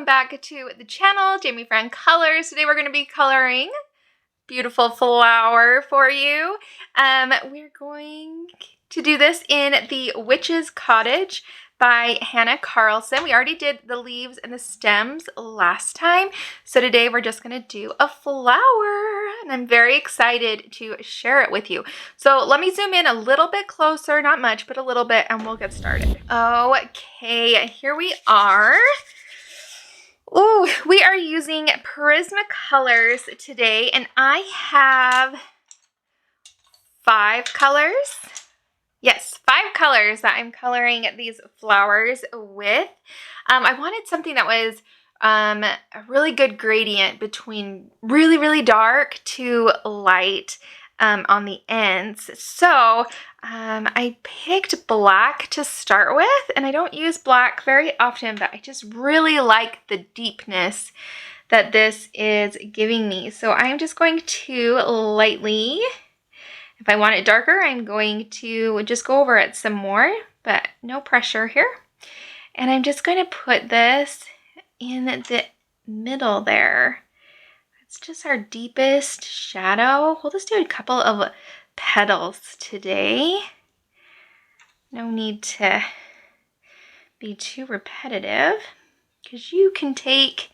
back to the channel, Jamie Fran Colors. Today we're going to be coloring beautiful flower for you. We're going to do this in the Witches Cottage by Hannah Carlson. We already did the leaves and the stems last time, so today we're just going to do a flower, and I'm very excited to share it with you. So let me zoom in a little bit closer, not much, but a little bit, and we'll get started. Okay, here we are. Ooh, we are using Prismacolors today, and I have 5 colors. Yes, 5 colors that I'm coloring these flowers with. I wanted something that was a really good gradient between really dark to light on the ends. So I picked black to start with, and I don't use black very often, but I just really like the deepness that this is giving me. So I'm just going to lightly, if I want it darker, I'm going to just go over it some more, but no pressure here. And I'm just going to put this in the middle there. It's just our deepest shadow. We'll just do a couple of petals today. No need to be too repetitive, because you can take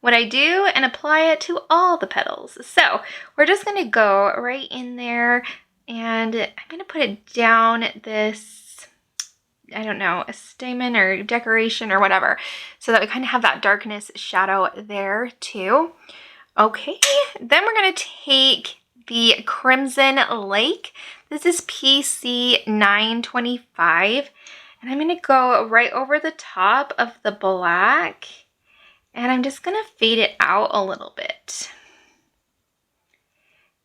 what I do and apply it to all the petals. So we're just going to go right in there, and I'm going to put it down this, I don't know, a stamen or decoration or whatever, so that we kind of have that darkness shadow there too. Okay, then we're going to take the Crimson Lake. This is PC 925, and I'm going to go right over the top of the black, and I'm just going to fade it out a little bit.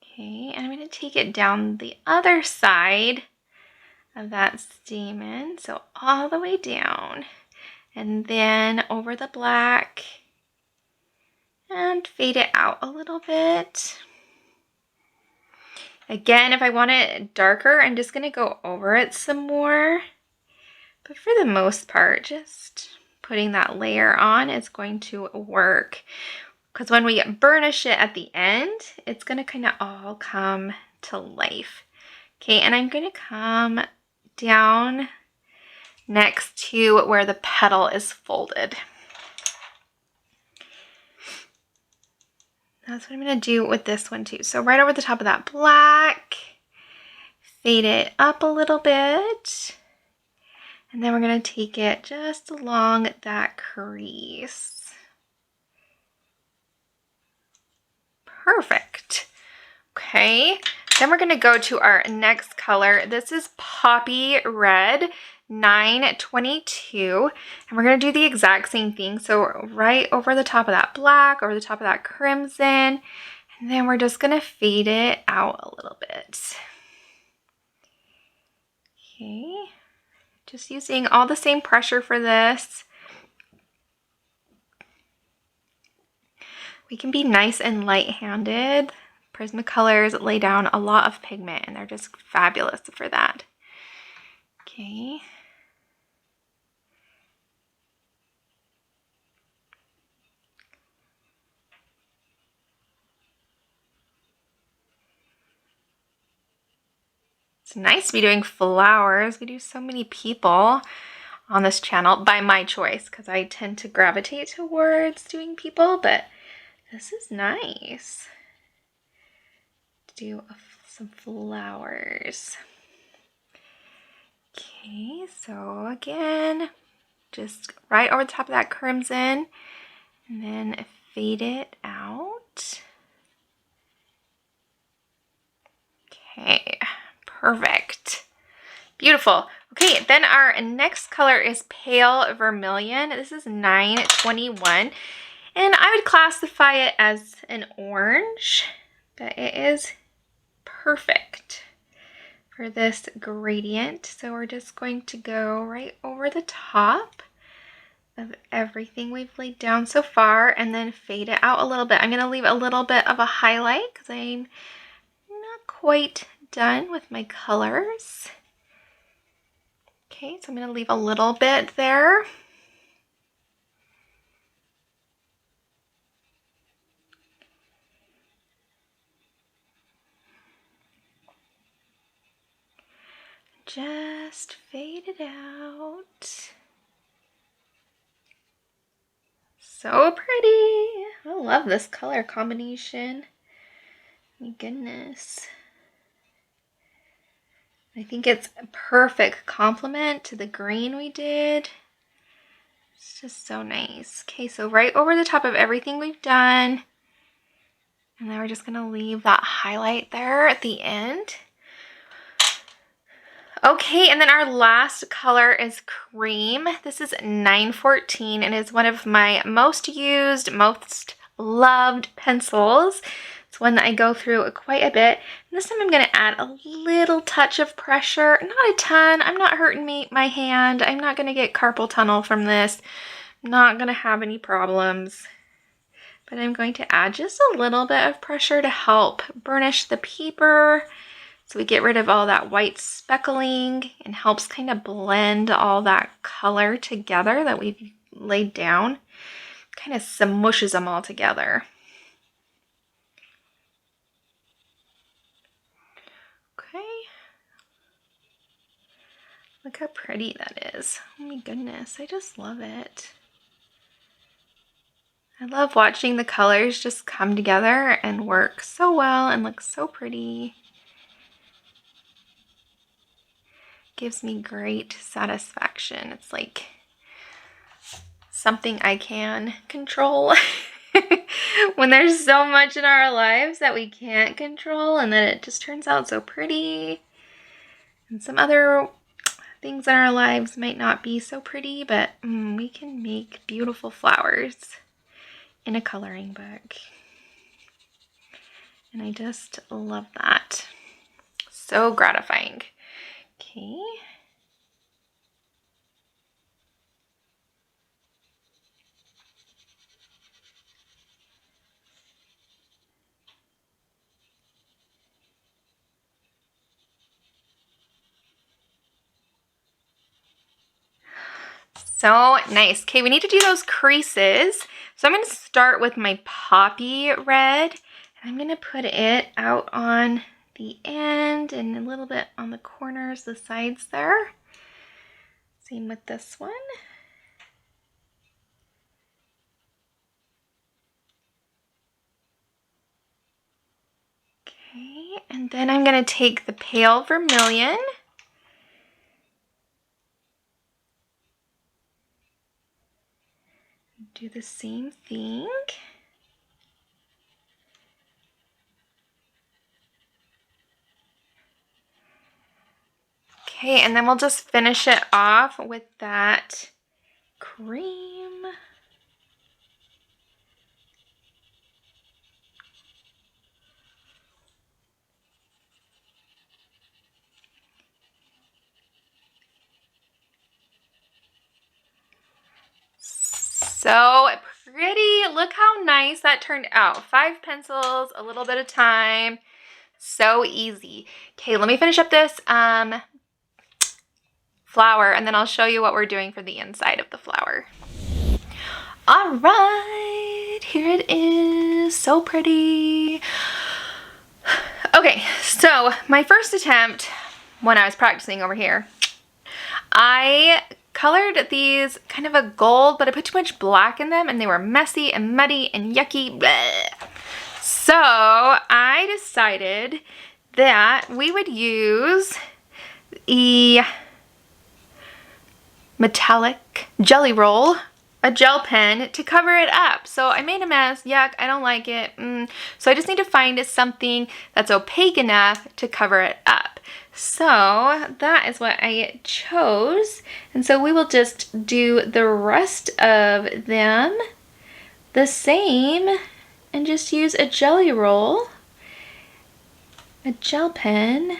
Okay, and I'm going to take it down the other side of that stamen, so all the way down, and then over the black, and fade it out a little bit. Again, if I want it darker, I'm just going to go over it some more, but for the most part, just putting that layer on is going to work, because when we burnish it at the end, it's going to kind of all come to life. Okay, and I'm going to come down next to where the petal is folded. That's what I'm going to do with this one too. So right over the top of that black, fade it up a little bit, and then we're going to take it just along that crease. Perfect. Okay, then we're going to go to our next color. This is Poppy Red 922, and we're going to do the exact same thing. So right over the top of that black, over the top of that crimson, and then we're just going to fade it out a little bit. Okay, just using all the same pressure for this. We can be nice and light-handed. Prismacolors lay down a lot of pigment, and they're just fabulous for that. Okay. It's nice to be doing flowers. We do so many people on this channel by my choice, because I tend to gravitate towards doing people, but this is nice to do some flowers. Okay, so again, just right over the top of that crimson, and then fade it out. Okay, perfect. Beautiful. Okay, then our next color is Pale Vermilion. This is 921. And I would classify it as an orange, but it is perfect for this gradient. So we're just going to go right over the top of everything we've laid down so far, and then fade it out a little bit. I'm going to leave a little bit of a highlight because I'm not quite done with my colors. Okay, so I'm going to leave a little bit there. just fade it out. So pretty. I love this color combination. My goodness. I think it's a perfect complement to the green we did. It's just so nice. Okay, so right over the top of everything we've done. And then we're just gonna leave that highlight there at the end. Okay, and then our last color is cream. This is 914 and is one of my most used, most loved pencils. It's one that I go through quite a bit. And this time I'm gonna add a little touch of pressure, not a ton. I'm not hurting my hand. I'm not gonna get carpal tunnel from this. I'm not gonna have any problems. But I'm going to add just a little bit of pressure to help burnish the paper so we get rid of all that white speckling and helps kind of blend all that color together that we've laid down. Kind of smooshes them all together. Okay. Look how pretty that is. Oh my goodness, I just love it. I love watching the colors just come together and work so well and look so pretty. Gives me great satisfaction. It's like something I can control when there's so much in our lives that we can't control and then it just turns out so pretty. And some other things in our lives might not be so pretty, but we can make beautiful flowers in a coloring book. And I just love that. So gratifying. Okay. So nice. Okay, we need to do those creases. So I'm going to start with my poppy red. And I'm going to put it out on the end and a little bit on the corners, the sides there. Same with this one. Okay, and then I'm going to take the pale vermilion. Do the same thing. Okay, and then we'll just finish it off with that cream. So pretty. Look how nice that turned out. 5 pencils, a little bit of time. So easy. Okay, let me finish up this flower and then I'll show you what we're doing for the inside of the flower. All right, here it is. So pretty. Okay, so my first attempt when I was practicing over here, I colored these kind of a gold, but I put too much black in them and they were messy and muddy and yucky. Bleh. So I decided that we would use a metallic jelly roll, a gel pen to cover it up. So I made a mess. Yuck, I don't like it. So I just need to find something that's opaque enough to cover it up. So that is what I chose. And so we will just do the rest of them the same and just use a jelly roll, a gel pen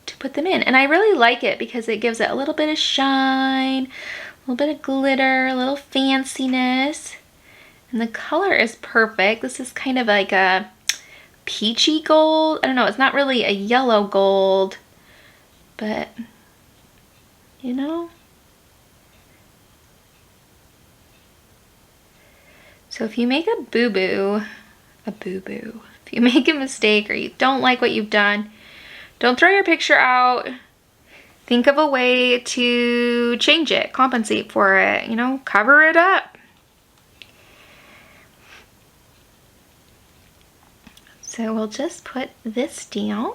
to put them in. And I really like it because it gives it a little bit of shine, a little bit of glitter, a little fanciness. And the color is perfect. This is kind of like a peachy gold. I don't know, it's not really a yellow gold, but you know. So if you make a boo-boo, if you make a mistake or you don't like what you've done, don't throw your picture out. think of a way to change it, compensate for it, you know, cover it up. So we'll just put this down.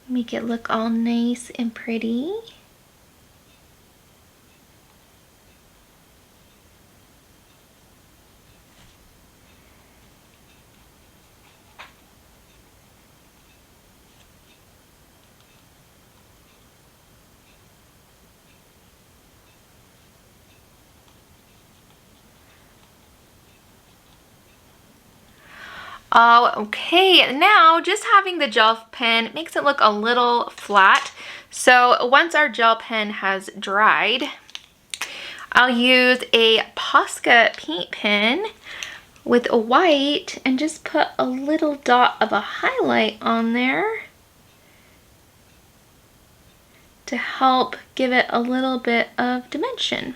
Make it look all nice and pretty. Okay, now just having the gel pen makes it look a little flat. So once our gel pen has dried, I'll use a Posca paint pen with a white and just put a little dot of a highlight on there to help give it a little bit of dimension.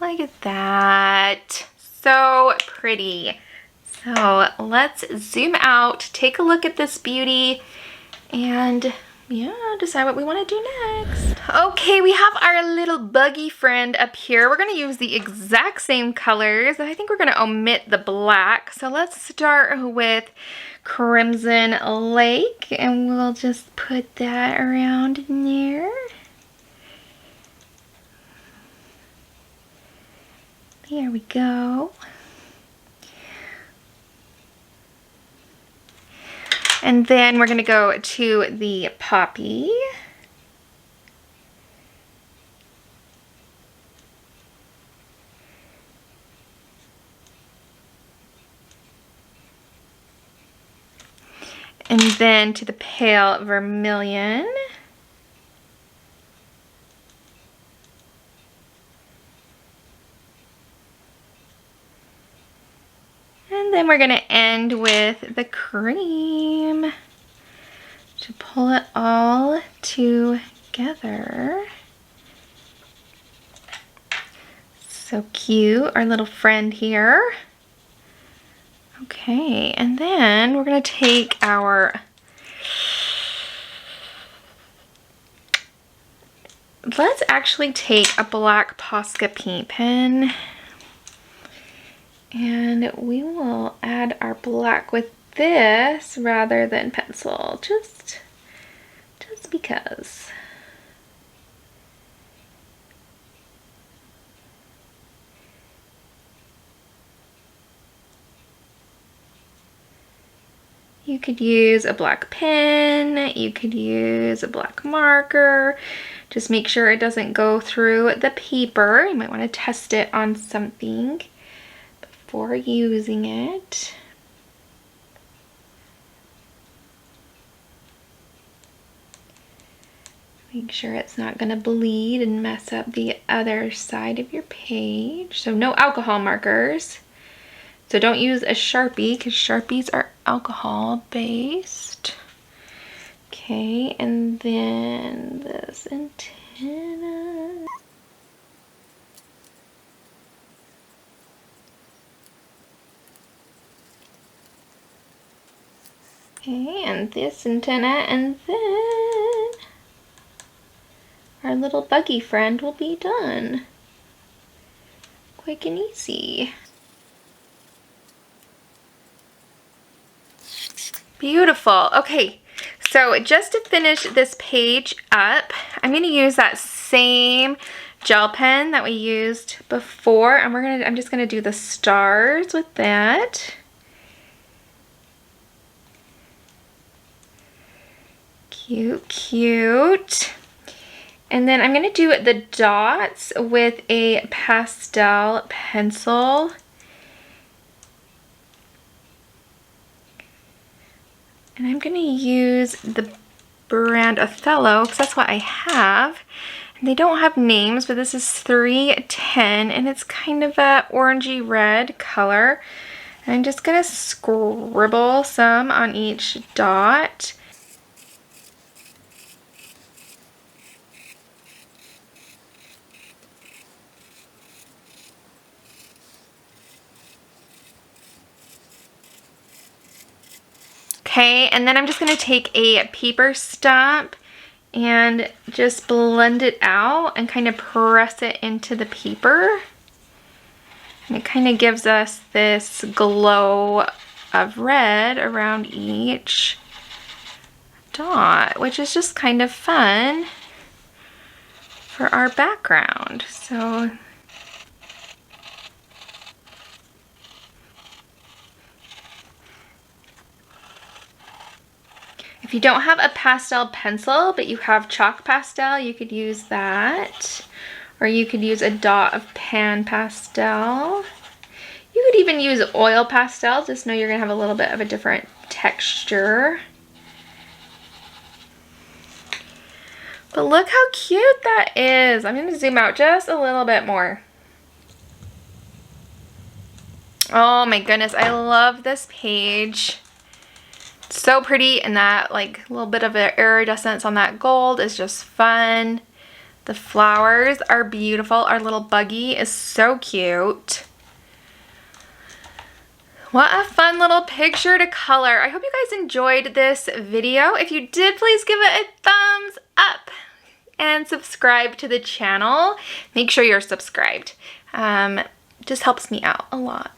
Look at that. So pretty. So let's zoom out, take a look at this beauty, and yeah, decide what we want to do next. Okay, we have our little buggy friend up here. We're going to use the exact same colors. I think we're going to omit the black. So let's start with Crimson Lake, and we'll just put that around in there. There we go. And then we're going to go to the Poppy. And then to the Pale Vermilion. And then we're going to end with the cream to pull it all together. So cute, our little friend here. Okay, and then we're going to take our, let's actually take a black Posca paint pen. And we will add our black with this rather than pencil, just because. You could use a black pen, you could use a black marker. Just make sure it doesn't go through the paper. You might want to test it on something before using it. Make sure it's not going to bleed and mess up the other side of your page. So no alcohol markers. So don't use a Sharpie because Sharpies are alcohol based. Okay, and then this antenna. Okay, and this antenna, and then our little buggy friend will be done. Quick and easy. Beautiful. Okay, so just to finish this page up, I'm going to use that same gel pen that we used before, and I'm just going to do the stars with that. Cute, cute. And then I'm going to do the dots with a pastel pencil. And I'm going to use the brand Othello because that's what I have. And they don't have names, but this is 310 and it's kind of a orangey red color. And I'm just going to scribble some on each dot. Okay, and then I'm just gonna take a paper stump and just blend it out and kind of press it into the paper. And it kind of gives us this glow of red around each dot, which is just kind of fun for our background. So if you don't have a pastel pencil, but you have chalk pastel, you could use that. Or you could use a dot of pan pastel. You could even use oil pastel, just know you're gonna have a little bit of a different texture. But look how cute that is. I'm gonna zoom out just a little bit more. Oh my goodness, I love this page. It's so pretty, and that like little bit of an iridescence on that gold is just fun. The flowers are beautiful. Our little buggy is so cute. What a fun little picture to color. I hope you guys enjoyed this video. If you did, please give it a thumbs up and subscribe to the channel. Make sure you're subscribed. Just helps me out a lot.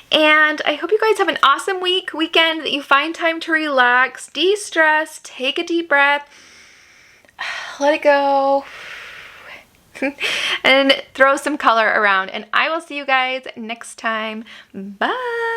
And I hope you guys have an awesome weekend, that you find time to relax, de-stress, take a deep breath, let it go, and throw some color around. And I will see you guys next time. Bye!